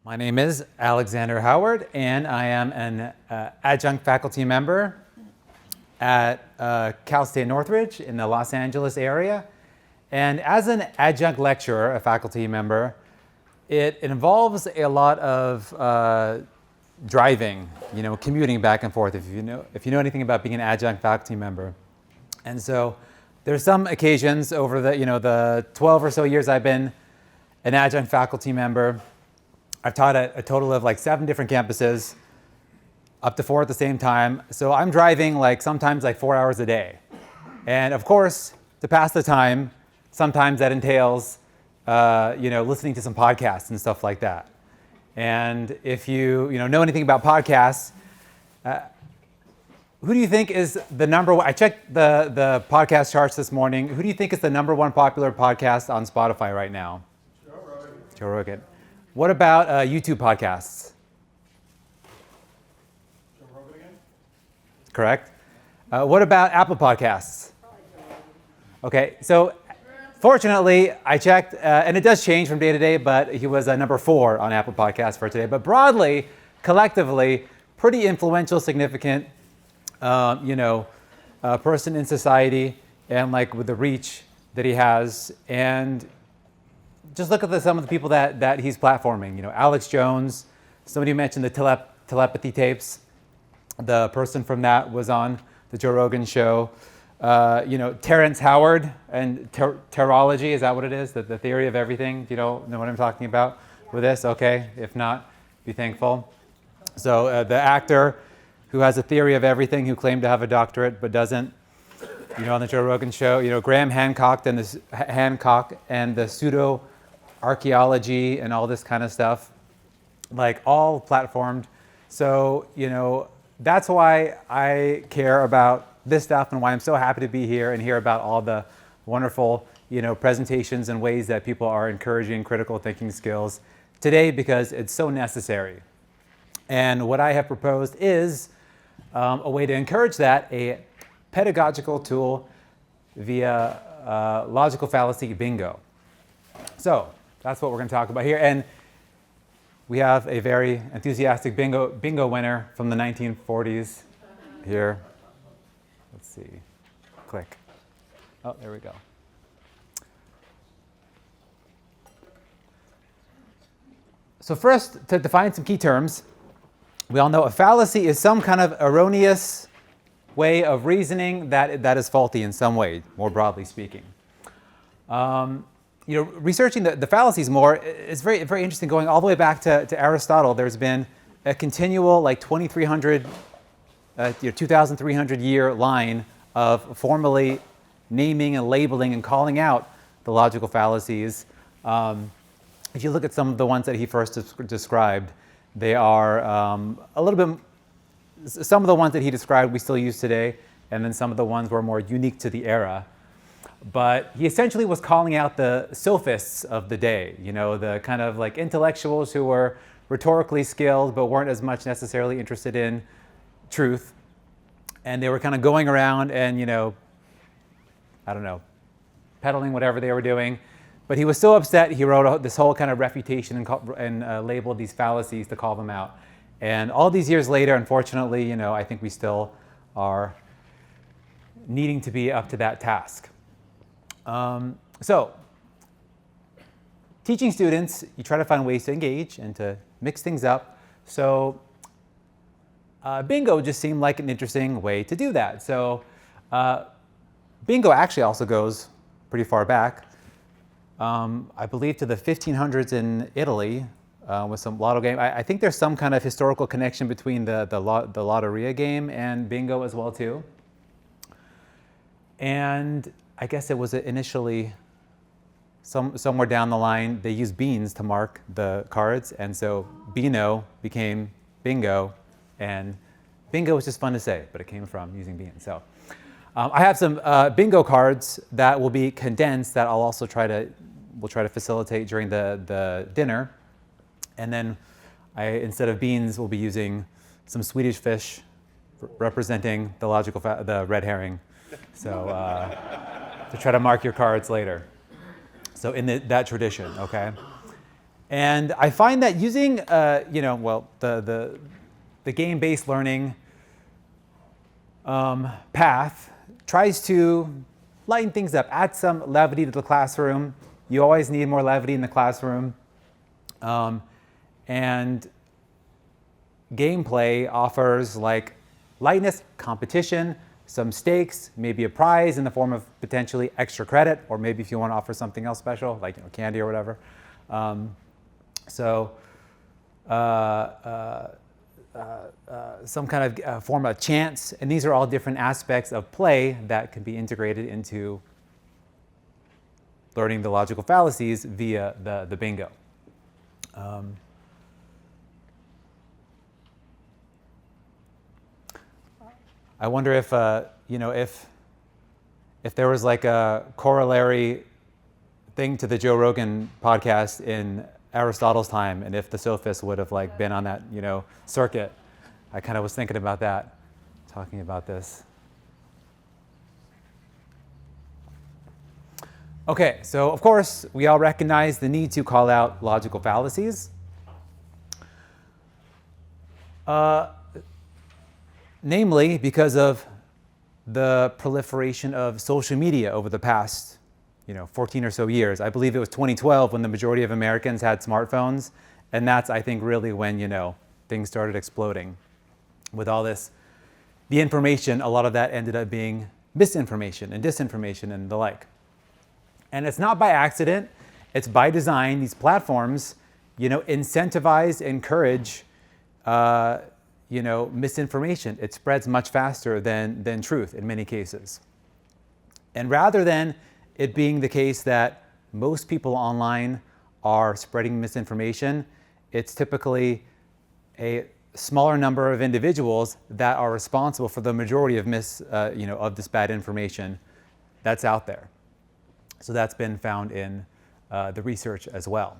My name is Alexander Howard, and I am an adjunct faculty member at Cal State Northridge in the Los Angeles area. And as an adjunct lecturer, a faculty member, it involves a lot of driving, commuting back and forth, if you know anything about being an adjunct faculty member. And so there's some occasions over the 12 or so years I've been an adjunct faculty member, I've taught at a total of like 7 different campuses, up to 4 at the same time. So I'm driving sometimes 4 hours a day. And of course, to pass the time, sometimes that entails listening to some podcasts and stuff like that. And if you know anything about podcasts, who do you think is the number one? I checked the podcast charts this morning. Who do you think is the number one popular podcast on Spotify right now? Joe Rogan. What about YouTube podcasts? Joe Rogan again? Correct. What about Apple Podcasts? Okay, so fortunately, I checked, and it does change from day to day, but he was number 4 on Apple Podcasts for today. But broadly, collectively, pretty influential, significant, person in society, and with the reach that he has. And just look at some of the people that he's platforming. Alex Jones, somebody mentioned the telepathy tapes. The person from that was on the Joe Rogan show. Terrence Howard and terology, is that what it is? The theory of everything? Do you know what I'm talking about with this? Okay, if not, be thankful. So the actor who has a theory of everything, who claimed to have a doctorate but doesn't, on the Joe Rogan show, Graham Hancock and the pseudo archaeology and all this kind of stuff, all platformed. So, that's why I care about this stuff and why I'm so happy to be here and hear about all the wonderful, presentations and ways that people are encouraging critical thinking skills today, because it's so necessary. And what I have proposed is a way to encourage that, a pedagogical tool via Logical Fallacy Bingo. So that's what we're going to talk about here. And we have a very enthusiastic bingo winner from the 1940s here. Let's see. Click. Oh, there we go. So first, to define some key terms, we all know a fallacy is some kind of erroneous way of reasoning that is faulty in some way, more broadly speaking. Researching the fallacies more is very, very interesting. Going all the way back to Aristotle, there's been a continual 2,300 year line of formally naming and labeling and calling out the logical fallacies. If you look at some of the ones that he first described, they are a little bit. Some of the ones that he described we still use today, and then some of the ones were more unique to the era. But he essentially was calling out the sophists of the day, the kind of intellectuals who were rhetorically skilled but weren't as much necessarily interested in truth. And they were kind of going around and, peddling whatever they were doing. But he was so upset, he wrote this whole kind of refutation and labeled these fallacies to call them out. And all these years later, unfortunately, I think we still are needing to be up to that task. So, teaching students, you try to find ways to engage and to mix things up. So, bingo just seemed like an interesting way to do that. So, bingo actually also goes pretty far back. I believe to the 1500s in Italy with some lotto game. I think there's some kind of historical connection between the lotteria game and bingo as well too. And I guess it was initially somewhere down the line, they used beans to mark the cards. And so Beano became bingo. And bingo was just fun to say, but it came from using beans. So I have some bingo cards that will be condensed that I'll also try to facilitate during the dinner. And then instead of beans, we'll be using some Swedish fish representing the red herring. So to try to mark your cards later. So in that tradition, okay? And I find that using, the game-based learning path tries to lighten things up, add some levity to the classroom. You always need more levity in the classroom. And gameplay offers like lightness, competition, some stakes, maybe a prize in the form of potentially extra credit, or maybe if you want to offer something else special, like candy or whatever. Some kind of form of chance, and these are all different aspects of play that can be integrated into learning the logical fallacies via the bingo. I wonder if if there was like a corollary thing to the Joe Rogan podcast in Aristotle's time, and if the sophists would have like been on that circuit. I kind of was thinking about that, talking about this. Okay, so of course we all recognize the need to call out logical fallacies. Namely because of the proliferation of social media over the past 14 or so years. I believe it was 2012 when the majority of Americans had smartphones, and that's, I think, really when things started exploding. With all this, the information, a lot of that ended up being misinformation and disinformation and the like. And it's not by accident, it's by design. These platforms, incentivize, encourage, misinformation. It spreads much faster than truth in many cases. And rather than it being the case that most people online are spreading misinformation, it's typically a smaller number of individuals that are responsible for the majority of this bad information that's out there. So that's been found in the research as well.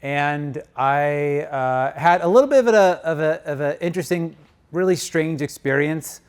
And I had a little bit of an interesting, really strange experience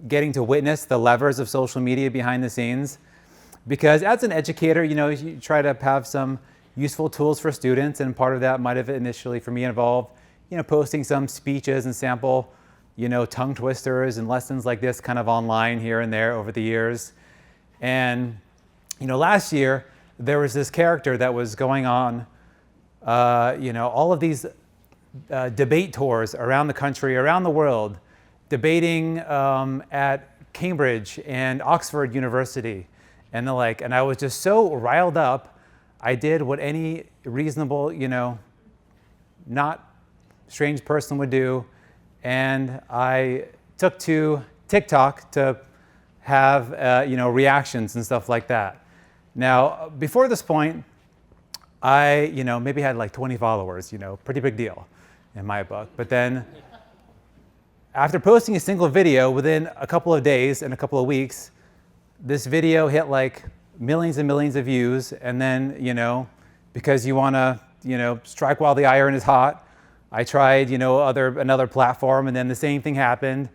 getting to witness the levers of social media behind the scenes. Because as an educator, you try to have some useful tools for students, and part of that might have initially for me involved, posting some speeches and sample, tongue twisters and lessons like this kind of online here and there over the years. And, last year there was this character that was going on, all of these debate tours around the country, around the world, debating at Cambridge and Oxford University and the like. And I was just so riled up. I did what any reasonable, not strange person would do. And I took to TikTok to have, reactions and stuff like that. Now, before this point, I, maybe had like 20 followers, pretty big deal in my book. But then after posting a single video, within a couple of days and a couple of weeks, this video hit like millions and millions of views. And then, because you want to, strike while the iron is hot, I tried, another platform, and then the same thing happened.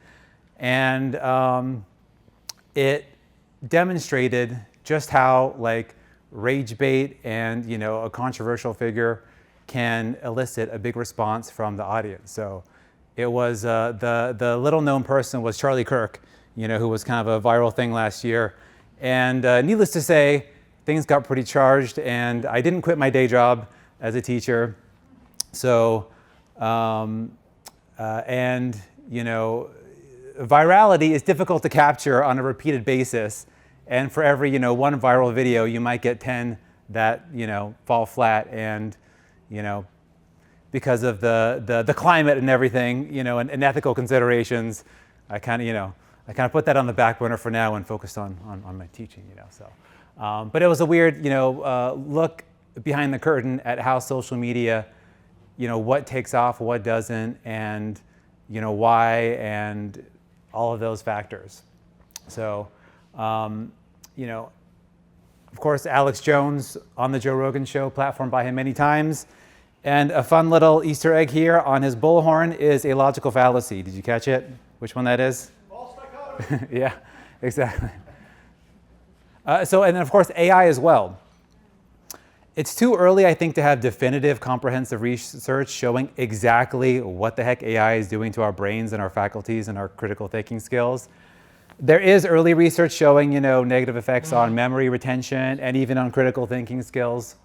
And it demonstrated just how like rage bait and a controversial figure can elicit a big response from the audience. So it was the little known person was Charlie Kirk, who was kind of a viral thing last year. And needless to say, things got pretty charged, and I didn't quit my day job as a teacher. So virality is difficult to capture on a repeated basis. And for every, one viral video, you might get 10 that, fall flat. And, because of the climate and everything, and ethical considerations, I kind of put that on the back burner for now and focused on my teaching, so. But it was a weird, look behind the curtain at how social media, what takes off, what doesn't, and, why, and all of those factors. So, of course, Alex Jones on the Joe Rogan Show, platformed by him many times. And a fun little Easter egg here on his bullhorn is a logical fallacy. Did you catch it? Which one that is? False dichotomy. Yeah, exactly. And then, of course, AI as well. It's too early, I think, to have definitive, comprehensive research showing exactly what the heck AI is doing to our brains and our faculties and our critical thinking skills. There is early research showing, negative effects on memory retention and even on critical thinking skills.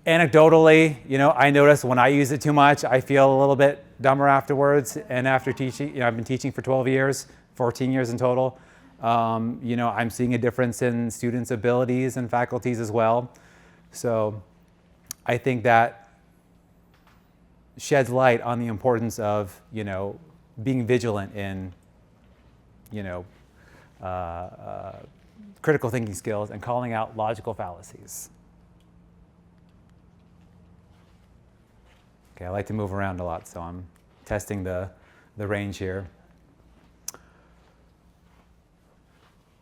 Anecdotally, I notice when I use it too much, I feel a little bit dumber afterwards. And after teaching, I've been teaching for 12 years, 14 years in total. I'm seeing a difference in students' abilities and faculties as well. So I think that sheds light on the importance of, being vigilant in, critical thinking skills and calling out logical fallacies. Okay, I like to move around a lot, so I'm testing the range here.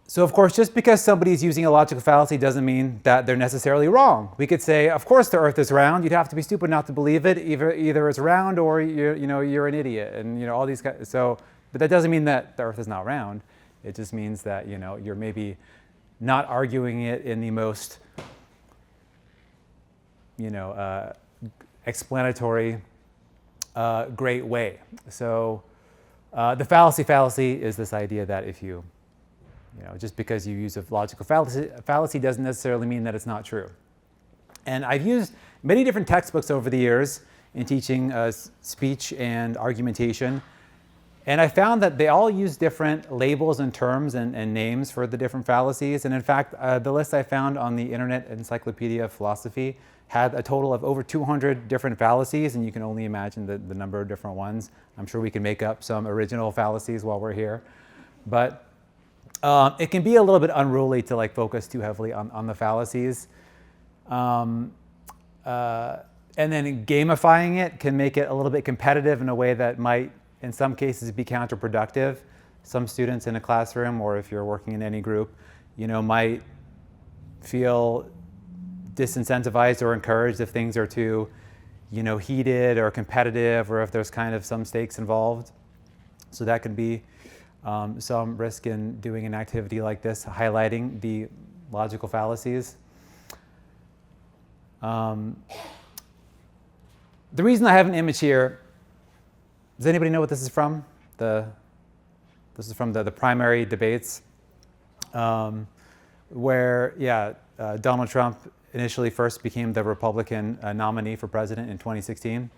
So of course, just because somebody's using a logical fallacy doesn't mean that they're necessarily wrong. We could say, of course the Earth is round. You'd have to be stupid not to believe it. Either it's round or you're an idiot, and all these guys. But that doesn't mean that the Earth is not round. It just means that you're maybe not arguing it in the most explanatory, great way. So the fallacy is this idea that if you just because you use a logical fallacy doesn't necessarily mean that it's not true. And I've used many different textbooks over the years in teaching speech and argumentation. And I found that they all use different labels and terms and names for the different fallacies. And in fact, the list I found on the Internet Encyclopedia of Philosophy had a total of over 200 different fallacies, and you can only imagine the number of different ones. I'm sure we can make up some original fallacies while we're here. But it can be a little bit unruly to focus too heavily on the fallacies. And then gamifying it can make it a little bit competitive in a way that might, in some cases, be counterproductive. Some students in a classroom, or if you're working in any group, might feel disincentivized or encouraged if things are too, heated or competitive, or if there's kind of some stakes involved. So that can be some risk in doing an activity like this, highlighting the logical fallacies. The reason I have an image here, does anybody know what this is from? This is from the primary debates, where, Donald Trump initially first became the Republican nominee for president in 2016.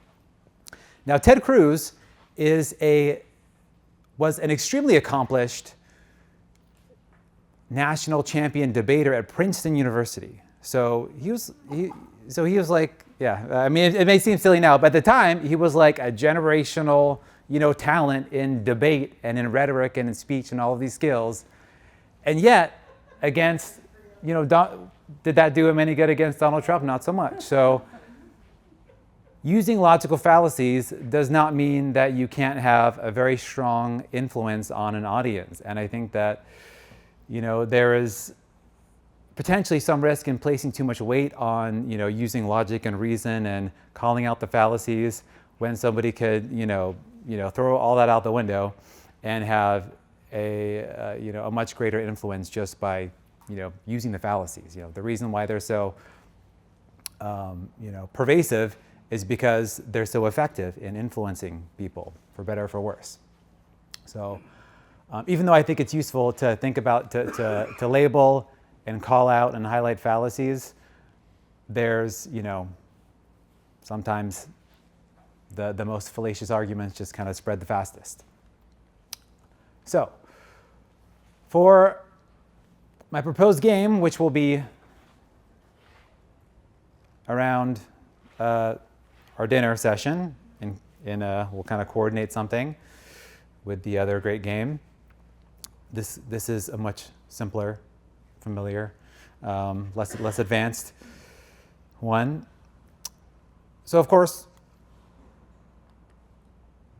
Now, Ted Cruz was an extremely accomplished national champion debater at Princeton University. So he was like, I mean, it may seem silly now, but at the time he was like a generational, talent in debate and in rhetoric and in speech and all of these skills. And yet, against, did that do him any good against Donald Trump? Not so much. So using logical fallacies does not mean that you can't have a very strong influence on an audience. And I think that, there is potentially some risk in placing too much weight on, using logic and reason and calling out the fallacies when somebody could, throw all that out the window and have a much greater influence just by, using the fallacies. The reason why they're so, pervasive is because they're so effective in influencing people, for better or for worse. So even though I think it's useful to think about, to label and call out and highlight fallacies, there's, sometimes the most fallacious arguments just kind of spread the fastest. So for my proposed game, which will be around our dinner session, we'll kind of coordinate something with the other great game. This is a much simpler, familiar, less advanced one. So of course,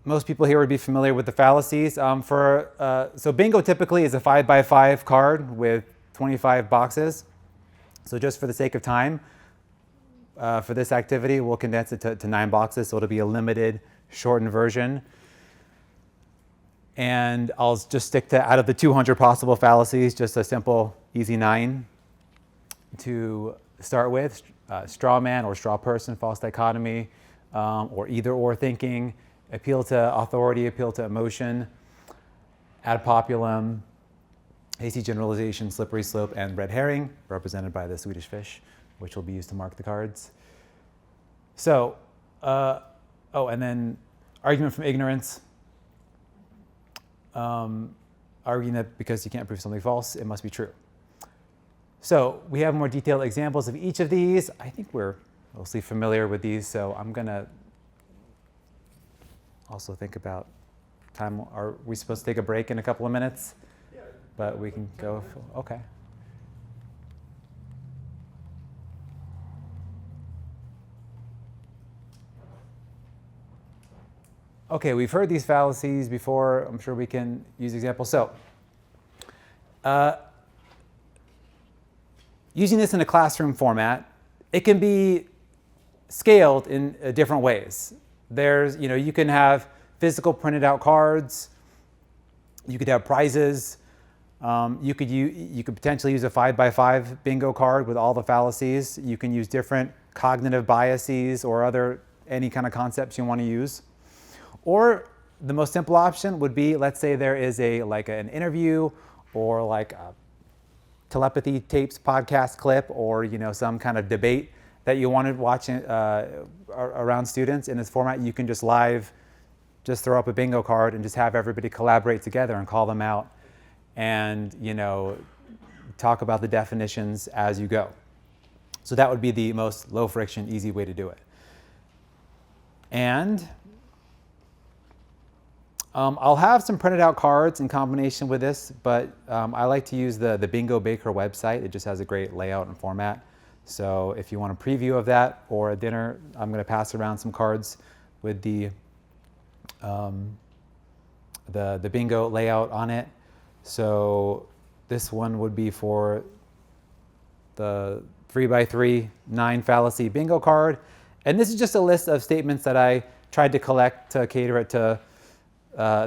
most people here would be familiar with the fallacies. So bingo typically is a 5x5 card with 25 boxes. So just for the sake of time, for this activity, we'll condense it to 9 boxes, so it'll be a limited, shortened version. And I'll just stick to, out of the 200 possible fallacies, just a simple, easy 9 to start with, straw man or straw person, false dichotomy, or either or thinking, appeal to authority, appeal to emotion, ad populum, hasty generalization, slippery slope, and red herring, represented by the Swedish fish, which will be used to mark the cards. So, and then argument from ignorance, arguing that because you can't prove something false, it must be true. So we have more detailed examples of each of these. I think we're mostly familiar with these, so I'm going to also think about time. Are we supposed to take a break in a couple of minutes? Yeah. But we can go. Okay. Okay, we've heard these fallacies before. I'm sure we can use examples. So, using this in a classroom format, it can be scaled in different ways. You can have physical printed out cards. You could have prizes. You could potentially use a 5x5 bingo card with all the fallacies. You can use different cognitive biases or any kind of concepts you want to use. Or the most simple option would be, let's say there is an interview or like a telepathy tapes podcast clip or some kind of debate that you wanted watching around students. In this format, you can just throw up a bingo card and just have everybody collaborate together and call them out and talk about the definitions as you go. So that would be the most low friction, easy way to do it. And I'll have some printed out cards in combination with this, but I like to use the Bingo Baker website. It just has a great layout and format. So if you want a preview of that or a dinner, I'm going to pass around some cards with the bingo layout on it. So this one would be for the 3x3 9 fallacy bingo card. And this is just a list of statements that I tried to collect to cater it to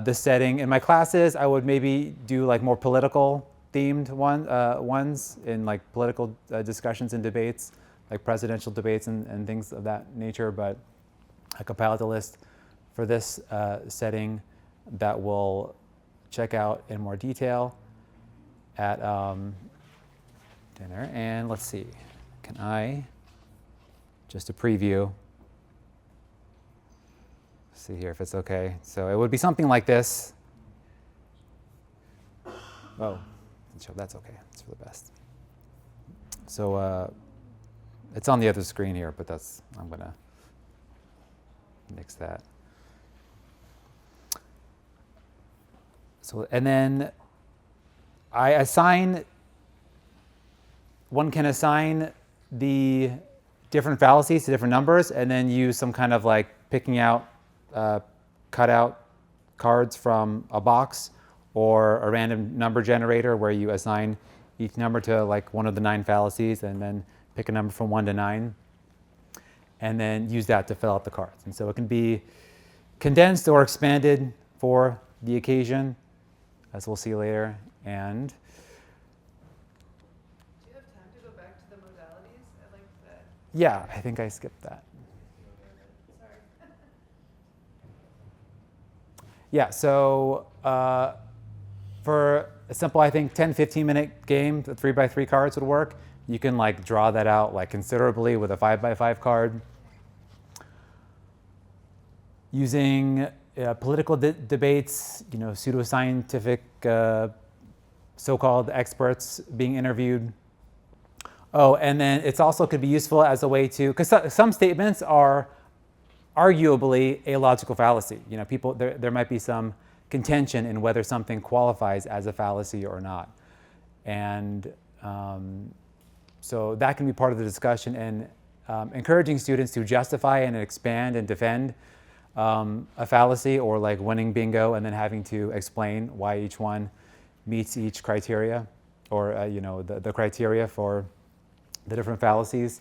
this setting. In my classes, I would maybe do like more political themed ones in like political discussions and debates, like presidential debates and things of that nature. But I compiled a list for this setting that we'll check out in more detail at dinner. And let's see, can I, just a preview, see here if it's okay. So it would be something like this. Oh, that's okay. It's for the best. So it's on the other screen here, but I'm going to nix that. So, and then one can assign the different fallacies to different numbers and then use some kind of like picking out cutout cards from a box or a random number generator where you assign each number to like one of the 9 fallacies and then pick a number from 1 to 9 and then use that to fill out the cards. And so it can be condensed or expanded for the occasion, as we'll see later. And do you have time to go back to the modalities? I like that. Yeah, I think I skipped that. Yeah, so for a simple, I think, 10, 15-minute game, the 3x3 cards would work. You can like draw that out like considerably with a 5x5 card. Using political debates, pseudoscientific so-called experts being interviewed. Oh, and then it's also could be useful as a way to, because some statements are arguably a logical fallacy. There might be some contention in whether something qualifies as a fallacy or not. And so that can be part of the discussion and encouraging students to justify and expand and defend a fallacy or like winning bingo and then having to explain why each one meets each criteria or the criteria for the different fallacies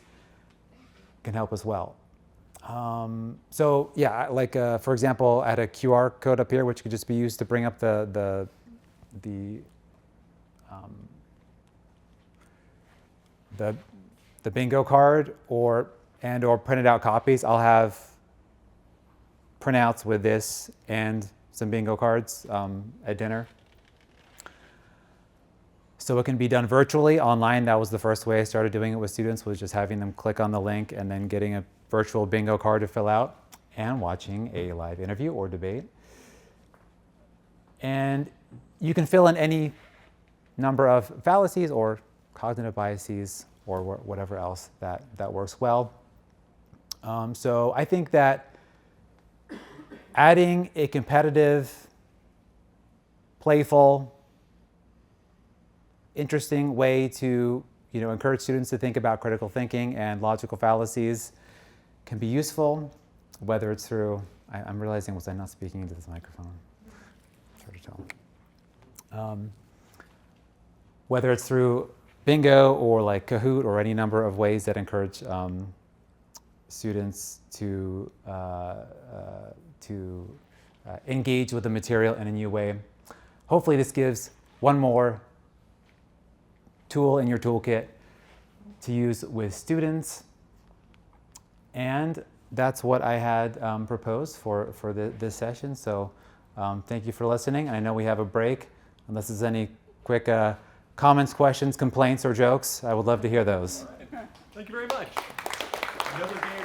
can help as well. So yeah, like for example, I had a QR code up here which could just be used to bring up the the bingo card or printed out copies. I'll have printouts with this and some bingo cards at dinner. So it can be done virtually, online. That was the first way I started doing it with students, was just having them click on the link and then getting a virtual bingo card to fill out and watching a live interview or debate. And you can fill in any number of fallacies or cognitive biases or whatever else that works well. So I think that adding a competitive, playful, interesting way to encourage students to think about critical thinking and logical fallacies can be useful, whether it's through, I'm realizing, was I not speaking into this microphone? It's hard to tell. Whether it's through bingo or like Kahoot or any number of ways that encourage students to engage with the material in a new way. Hopefully this gives one more tool in your toolkit to use with students. And that's what I had proposed for this session. So thank you for listening. And I know we have a break. Unless there's any quick comments, questions, complaints, or jokes, I would love to hear those. Thank you very much. Another game.